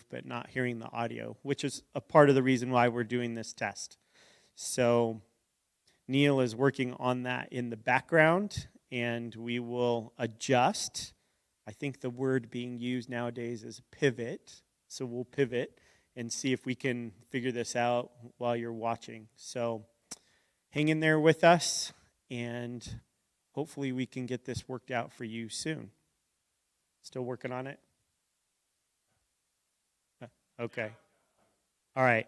but not hearing the audio, which is a part of the reason why we're doing this test. So Neil is working on that in the background, and we will adjust. I think the word being used nowadays is pivot. So we'll pivot and see if we can figure this out while you're watching. So hang in there with us, and hopefully we can get this worked out for you soon. Still working on it? Okay. All right.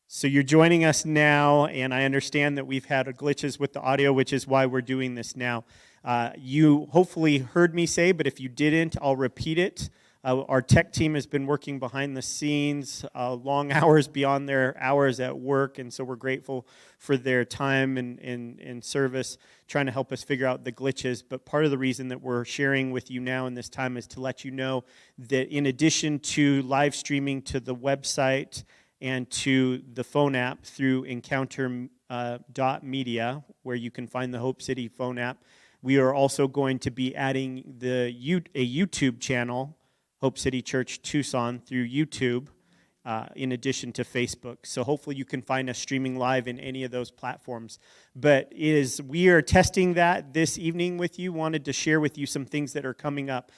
So you're joining us now, and I understand that we've had glitches with the audio, which is why we're doing this now. You hopefully heard me say, but if you didn't, I'll repeat it. Our tech team has been working behind the scenes, long hours beyond their hours at work, and so we're grateful for their time and service trying to help us figure out the glitches. But part of the reason that we're sharing with you now in this time is to let you know that in addition to live streaming to the website and to the phone app through encounter.media, where you can find the Hope City phone app, we are also going to be adding a YouTube channel, Hope City Church Tucson, through YouTube, in addition to Facebook. So hopefully you can find us streaming live in any of those platforms. But we are testing that this evening with you. Wanted to share with you some things that are coming up.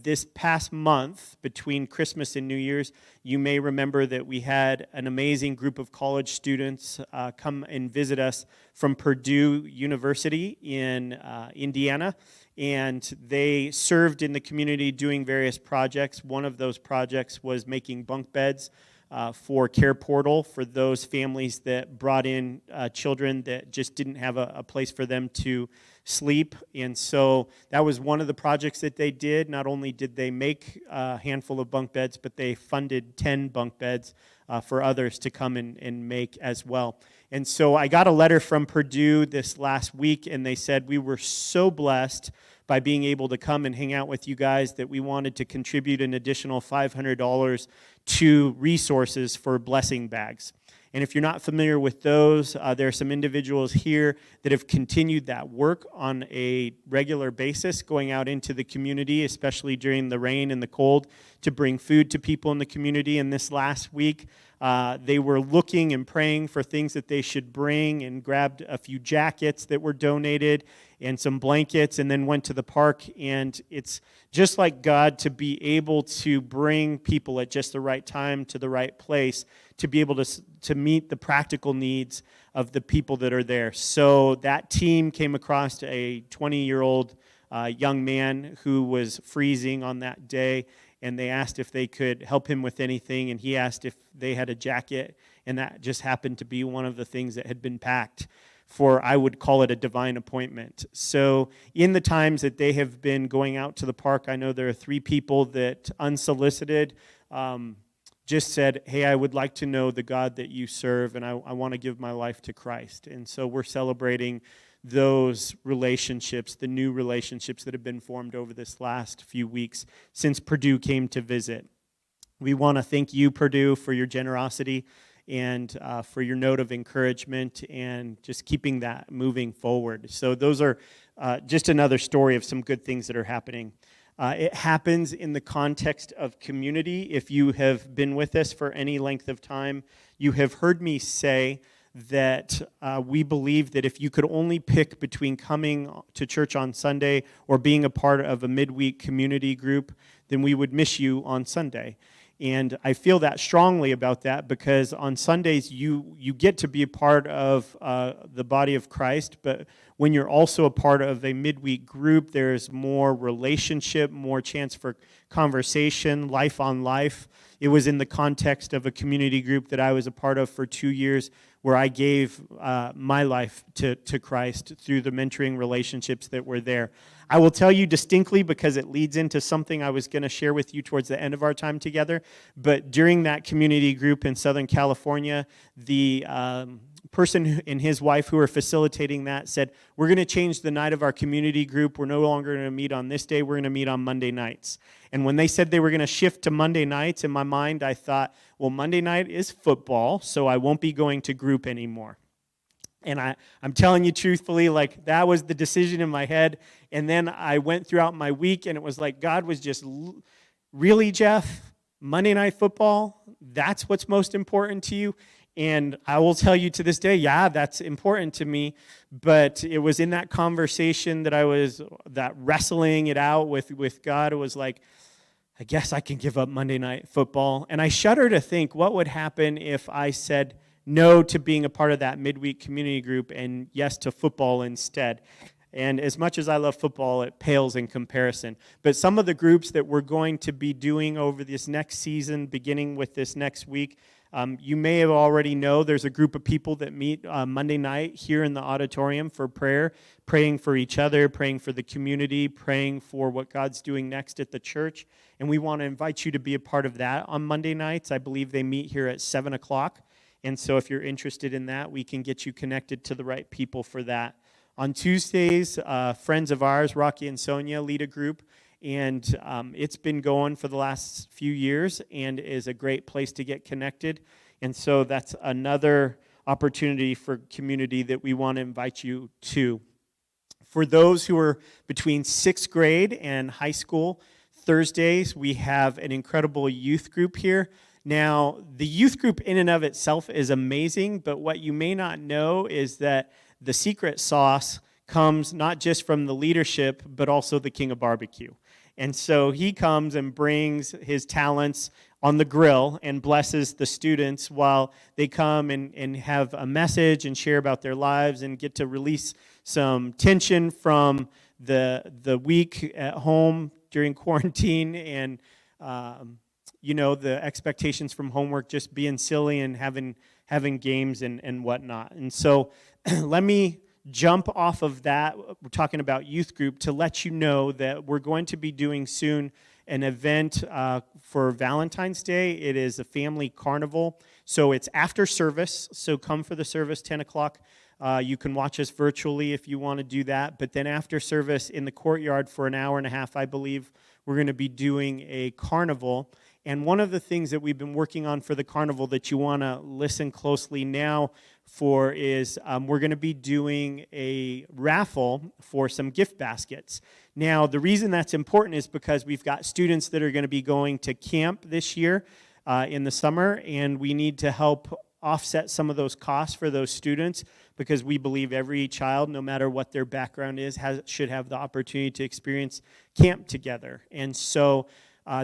This past month, between Christmas and New Year's, you may remember that we had an amazing group of college students come and visit us from Purdue University in Indiana. And they served in the community doing various projects. One of those projects was making bunk beds for Care Portal for those families that brought in children that just didn't have a place for them to sleep. And so that was one of the projects that they did. Not only did they make a handful of bunk beds, but they funded 10 bunk beds for others to come and make as well. And so I got a letter from Purdue this last week, and they said we were so blessed by being able to come and hang out with you guys that we wanted to contribute an additional $500 to resources for blessing bags. And if you're not familiar with those, there are some individuals here that have continued that work on a regular basis, going out into the community, especially during the rain and the cold, to bring food to people in the community. And this last week, they were looking and praying for things that they should bring, and grabbed a few jackets that were donated and some blankets, and then went to the park. And it's just like God to be able to bring people at just the right time to the right place to be able to meet the practical needs of the people that are there. So that team came across a 20-year-old young man who was freezing on that day, and they asked if they could help him with anything, and he asked if they had a jacket, and that just happened to be one of the things that had been packed for, I would call it, a divine appointment. So in the times that they have been going out to the park, I know there are 3 people that unsolicited just said, hey, I would like to know the God that you serve, and I want to give my life to Christ. And so we're celebrating those relationships, the new relationships that have been formed over this last few weeks since Purdue came to visit. We want to thank you, Purdue, for your generosity and for your note of encouragement and just keeping that moving forward. So those are just another story of some good things that are happening. It happens in the context of community. If you have been with us for any length of time, you have heard me say that we believe that if you could only pick between coming to church on Sunday or being a part of a midweek community group, then we would miss you on Sunday. And I feel that strongly about that because on Sundays you get to be a part of the body of Christ, but when you're also a part of a midweek group, there's more relationship, more chance for conversation, life on life. It was in the context of a community group that I was a part of for 2 years where I gave my life to Christ through the mentoring relationships that were there. I will tell you distinctly because it leads into something I was going to share with you towards the end of our time together, but during that community group in Southern California, the person and his wife who were facilitating that said, we're going to change the night of our community group. We're no longer going to meet on this day. We're going to meet on Monday nights. And when they said they were going to shift to Monday nights, in my mind I thought, well, Monday night is football, so I won't be going to group anymore. And I'm telling you truthfully, like that was the decision in my head. And then I went throughout my week, and it was like God was just really, Jeff? Monday Night Football, that's what's most important to you? And I will tell you to this day, yeah, that's important to me. But it was in that conversation that wrestling it out with God. It was like, I guess I can give up Monday Night Football. And I shudder to think what would happen if I said no to being a part of that midweek community group and yes to football instead. And as much as I love football, it pales in comparison. But some of the groups that we're going to be doing over this next season, beginning with this next week, you may have already know there's a group of people that meet Monday night here in the auditorium for prayer, praying for each other, praying for the community, praying for what God's doing next at the church. And we want to invite you to be a part of that on Monday nights. I believe they meet here at 7 o'clock. And so if you're interested in that, we can get you connected to the right people for that. On Tuesdays, friends of ours, Rocky and Sonia, lead a group. And it's been going for the last few years and is a great place to get connected. And so that's another opportunity for community that we want to invite you to. For those who are between 6th grade and high school, Thursdays, we have an incredible youth group here. Now, the youth group in and of itself is amazing, but what you may not know is that the secret sauce comes not just from the leadership, but also the king of barbecue. And so he comes and brings his talents on the grill and blesses the students while they come and have a message and share about their lives and get to release some tension from the week at home during quarantine and, the expectations from homework just being silly and having games and whatnot. And so let me jump off of that, we're talking about youth group, to let you know that we're going to be doing soon an event for Valentine's Day. It is a family carnival. So it's after service, so come for the service, 10 o'clock. You can watch us virtually if you want to do that. But then after service in the courtyard for an hour and a half, I believe, we're going to be doing a carnival. And one of the things that we've been working on for the carnival that you want to listen closely now for is we're going to be doing a raffle for some gift baskets. Now, the reason that's important is because we've got students that are going to be going to camp this year in the summer, and we need to help offset some of those costs for those students because we believe every child, no matter what their background is, should have the opportunity to experience camp together. And so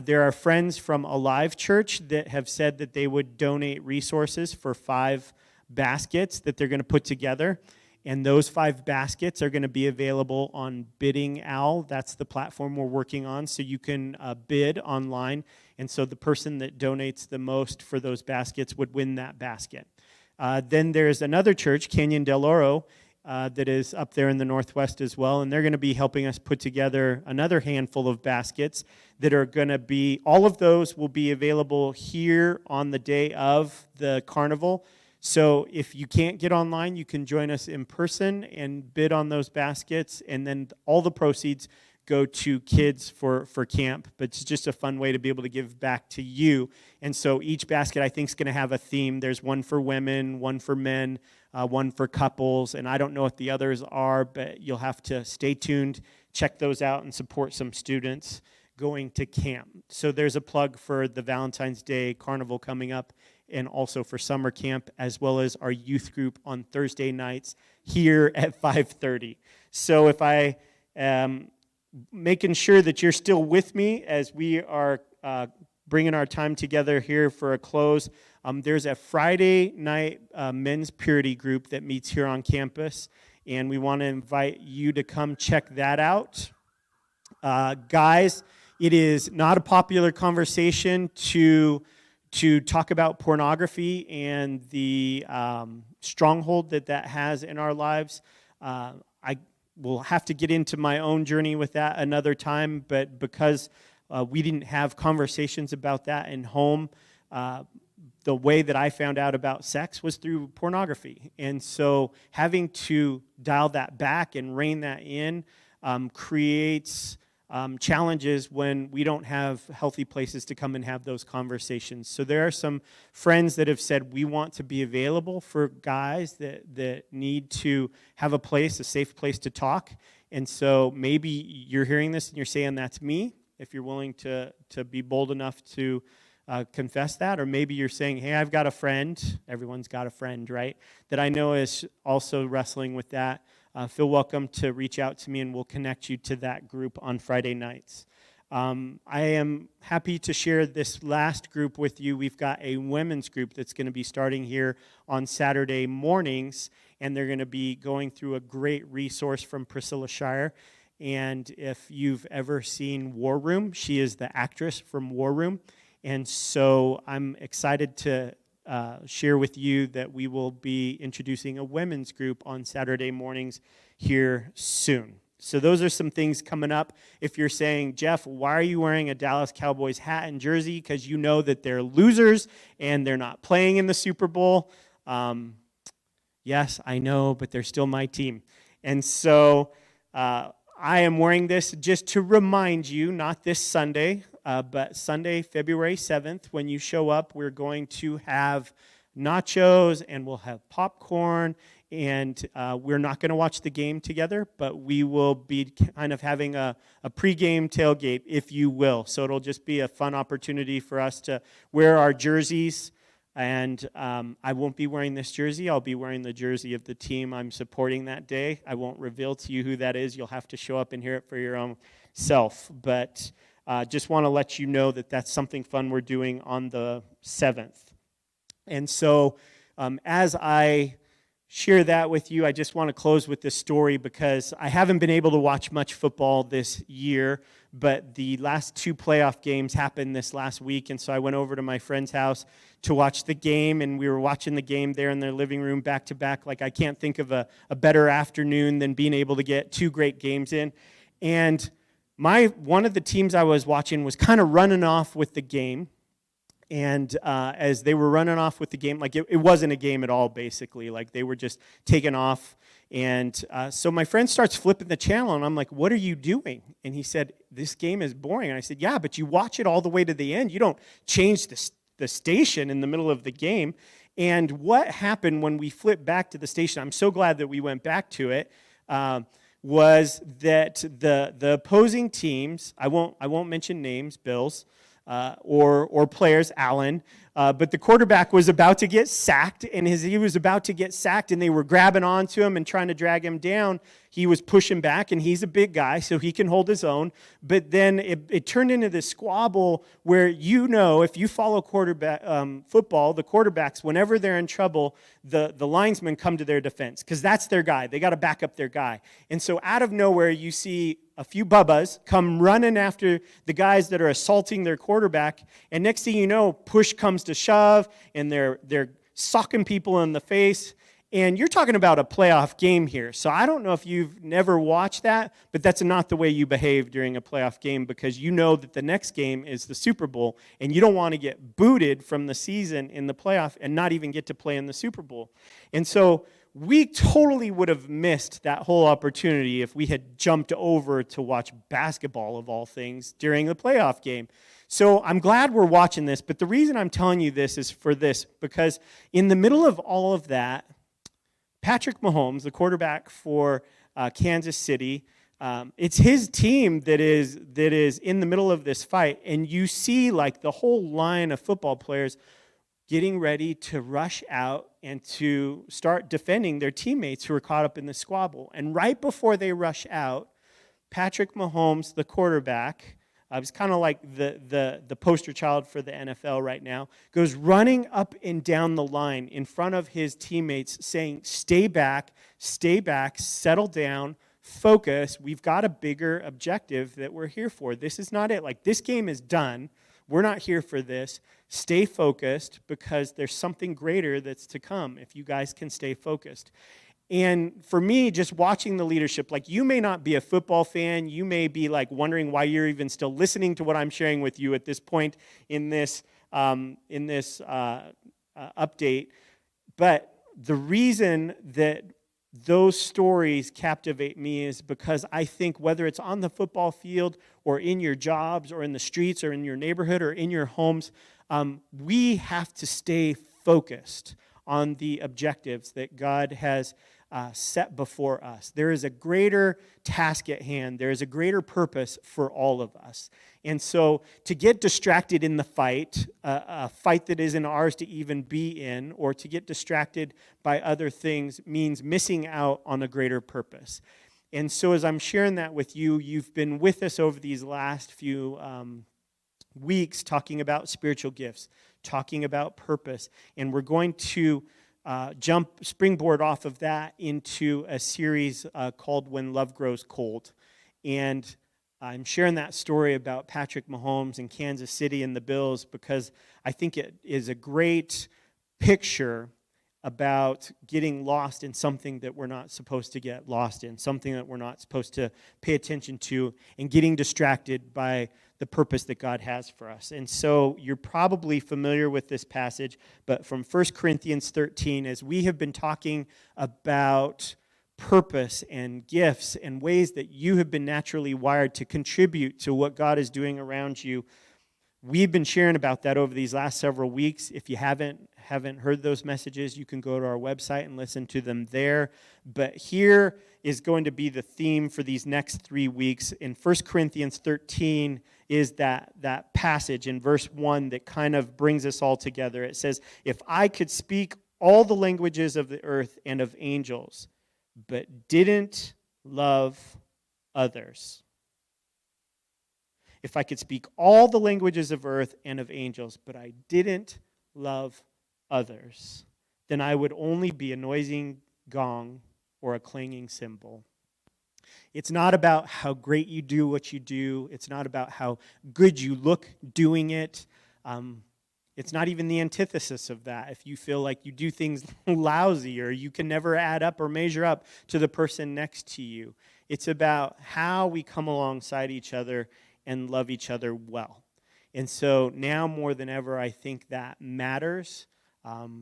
there are friends from Alive Church that have said that they would donate resources for 5 baskets that they're going to put together. And those 5 baskets are going to be available on Bidding Owl. That's the platform we're working on. So you can bid online. And so the person that donates the most for those baskets would win that basket. Then there's another church, Canyon del Oro, that is up there in the Northwest as well, and they're going to be helping us put together another handful of baskets that are going to be, all of those will be available here on the day of the carnival. So if you can't get online, you can join us in person and bid on those baskets, and then all the proceeds go to kids for camp. But it's just a fun way to be able to give back to you. And so each basket, I think, is going to have a theme. There's one for women, one for men, one for couples, and I don't know what the others are, but you'll have to stay tuned, check those out, and support some students going to camp. So there's a plug for the Valentine's Day Carnival coming up, and also for summer camp, as well as our youth group on Thursday nights here at 5:30. So if I am making sure that you're still with me as we are bringing our time together here for a close, there's a Friday night men's purity group that meets here on campus, and we want to invite you to come check that out. Guys, it is not a popular conversation to talk about pornography and the stronghold that has in our lives. I will have to get into my own journey with that another time, but because we didn't have conversations about that in home, the way that I found out about sex was through pornography. And so having to dial that back and rein that in creates challenges when we don't have healthy places to come and have those conversations. So there are some friends that have said we want to be available for guys that need to have a safe place to talk. And so maybe you're hearing this and you're saying, that's me. if you're willing to be bold enough to confess that. Or maybe you're saying, hey, I've got a friend. Everyone's got a friend, right? That I know is also wrestling with that. Feel welcome to reach out to me, and we'll connect you to that group on Friday nights. I am happy to share this last group with you. We've got a women's group that's going to be starting here on Saturday mornings, and they're going to be going through a great resource from Priscilla Shire. And if you've ever seen War Room, she is the actress from War Room. And so I'm excited to share with you that we will be introducing a women's group on Saturday mornings here soon. So those are some things coming up. If you're saying, Jeff, why are you wearing a Dallas Cowboys hat and jersey? Because you know that they're losers and they're not playing in the Super Bowl. Yes, I know, but they're still my team. And so I am wearing this just to remind you, not this Sunday, but Sunday, February 7th, when you show up, we're going to have nachos and we'll have popcorn, and we're not going to watch the game together, but we will be kind of having a pregame tailgate, if you will. So it'll just be a fun opportunity for us to wear our jerseys, and I won't be wearing this jersey. I'll be wearing the jersey of the team I'm supporting that day. I won't reveal to you who that is. You'll have to show up and hear it for your own self, but just want to let you know that that's something fun we're doing on the 7th. And so as I share that with you, I just want to close with this story because I haven't been able to watch much football this year, but the last 2 playoff games happened this last week, and so I went over to my friend's house to watch the game, and we were watching the game there in their living room back to back. Like, I can't think of a better afternoon than being able to get 2 great games in. And one of the teams I was watching was kind of running off with the game. And as they were running off with the game, like it wasn't a game at all, basically. Like, they were just taking off. And so my friend starts flipping the channel, and I'm like, what are you doing? And he said, this game is boring. And I said, yeah, but you watch it all the way to the end. You don't change the station in the middle of the game. And what happened when we flipped back to the station, I'm so glad that we went back to it, was that the opposing teams, I won't mention names, Bills, or players, Allen, but the quarterback was about to get sacked, and he was about to get sacked, and they were grabbing onto him and trying to drag him down. He was pushing back, and he's a big guy, so he can hold his own. But then it turned into this squabble where, if you follow quarterback football, the quarterbacks, whenever they're in trouble, the linesmen come to their defense because that's their guy. They got to back up their guy. And so out of nowhere, you see a few bubbas come running after the guys that are assaulting their quarterback, and next thing you know, push comes to shove, and they're socking people in the face. And you're talking about a playoff game here. So I don't know if you've never watched that, but that's not the way you behave during a playoff game, because you know that the next game is the Super Bowl, and you don't want to get booted from the season in the playoff and not even get to play in the Super Bowl. And so we totally would have missed that whole opportunity if we had jumped over to watch basketball, of all things, during the playoff game. So I'm glad we're watching this, but the reason I'm telling you this is for this, because in the middle of all of that, Patrick Mahomes, the quarterback for Kansas City, it's his team that is in the middle of this fight, and you see like the whole line of football players getting ready to rush out and to start defending their teammates who are caught up in the squabble. And right before they rush out, Patrick Mahomes, the quarterback, it's kind of like the poster child for the NFL right now, goes running up and down the line in front of his teammates saying, stay back, settle down, focus. We've got a bigger objective that we're here for. This is not it. Like, this game is done. We're not here for this. Stay focused, because there's something greater that's to come if you guys can stay focused. And for me, just watching the leadership, like, you may not be a football fan. You may be like wondering why you're even still listening to what I'm sharing with you at this point in this update. But the reason that those stories captivate me is because I think whether it's on the football field or in your jobs or in the streets or in your neighborhood or in your homes, we have to stay focused on the objectives that God has set before us. There is a greater task at hand. There is a greater purpose for all of us. And so to get distracted in the fight, a fight that isn't ours to even be in, or to get distracted by other things means missing out on a greater purpose. And so as I'm sharing that with you, you've been with us over these last few weeks talking about spiritual gifts, talking about purpose, and we're going to springboard off of that into a series called When Love Grows Cold. And I'm sharing that story about Patrick Mahomes and Kansas City and the Bills because I think it is a great picture about getting lost in something that we're not supposed to get lost in, something that we're not supposed to pay attention to, and getting distracted by the purpose that God has for us. And so you're probably familiar with this passage, but from 1 Corinthians 13, as we have been talking about purpose and gifts and ways that you have been naturally wired to contribute to what God is doing around you, we've been sharing about that over these last several weeks. If you haven't heard those messages, you can go to our website and listen to them there. But here is going to be the theme for these next 3 weeks. In 1 Corinthians 13 is that passage in verse 1 that kind of brings us all together. It says, "If I could speak all the languages of the earth and of angels, but didn't love others." If I could speak all the languages of earth and of angels, but I didn't love others, then I would only be a noisy gong or a clanging cymbal. It's not about how great you do what you do. It's not about how good you look doing it. It's not even the antithesis of that. If you feel like you do things lousy or you can never add up or measure up to the person next to you. It's about how we come alongside each other and love each other well. And so now more than ever, I think that matters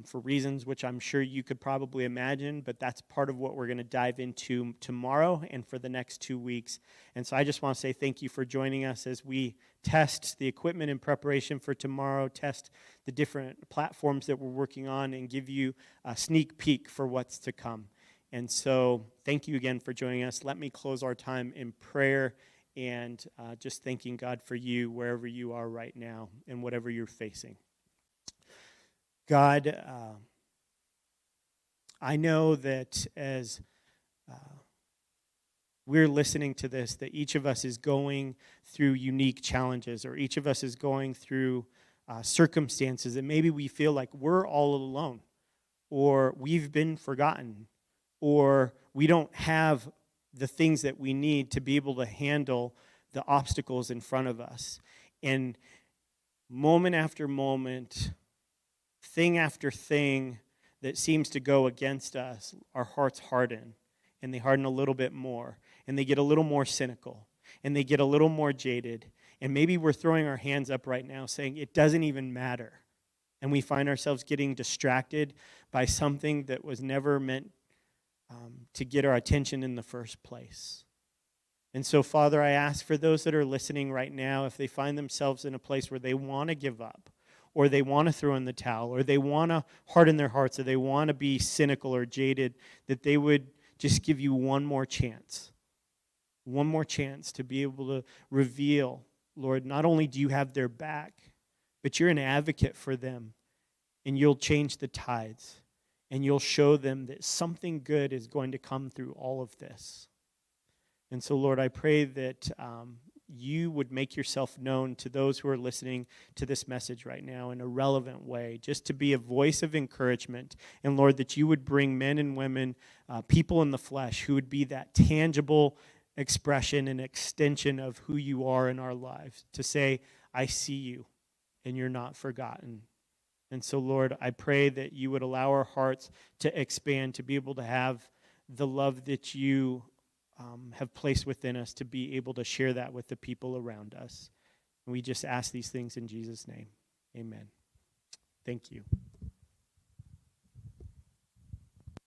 for reasons which I'm sure you could probably imagine, but that's part of what we're going to dive into tomorrow and for the next 2 weeks. And so I just want to say thank you for joining us as we test the equipment in preparation for tomorrow, test the different platforms that we're working on, and give you a sneak peek for what's to come. And so thank you again for joining us. Let me close our time in prayer and just thanking God for you wherever you are right now and whatever you're facing. God, I know that as we're listening to this, that each of us is going through unique challenges, or each of us is going through circumstances that maybe we feel like we're all alone, or we've been forgotten, or we don't have the things that we need to be able to handle the obstacles in front of us. And moment after moment, thing after thing that seems to go against us, our hearts harden, and they harden a little bit more, and they get a little more cynical, and they get a little more jaded, and maybe we're throwing our hands up right now saying it doesn't even matter, and we find ourselves getting distracted by something that was never meant to get our attention in the first place. And so, Father, I ask for those that are listening right now, if they find themselves in a place where they want to give up, or they want to throw in the towel, or they want to harden their hearts, or they want to be cynical or jaded, that they would just give you one more chance to be able to reveal, Lord, not only do you have their back, but you're an advocate for them, and you'll change the tides, and you'll show them that something good is going to come through all of this. And so, Lord, I pray that you would make yourself known to those who are listening to this message right now in a relevant way, just to be a voice of encouragement. And Lord, that you would bring men and women, people in the flesh, who would be that tangible expression and extension of who you are in our lives, to say, I see you and you're not forgotten. And so, Lord, I pray that you would allow our hearts to expand, to be able to have the love that you have placed within us, to be able to share that with the people around us. And we just ask these things in Jesus' name. Amen. Thank you.